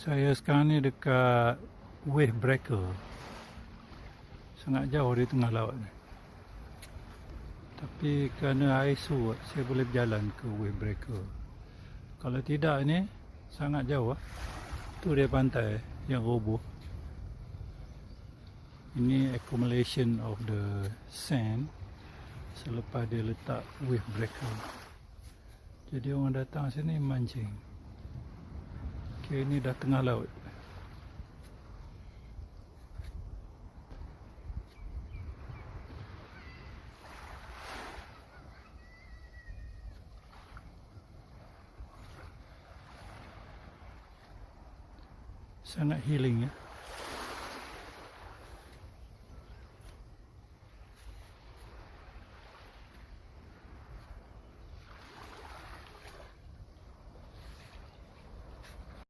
Saya sekarang ni dekat Wave Breaker. Sangat jauh di tengah laut ni. Tapi kerana air surut, saya boleh berjalan ke Wave Breaker. Kalau tidak ni, sangat jauh. Tu dia pantai yang roboh. Ini accumulation of the sand selepas dia letak wave breaker. Jadi orang datang sini mancing. Okay, ini dah tengah laut. Sangat healing ya.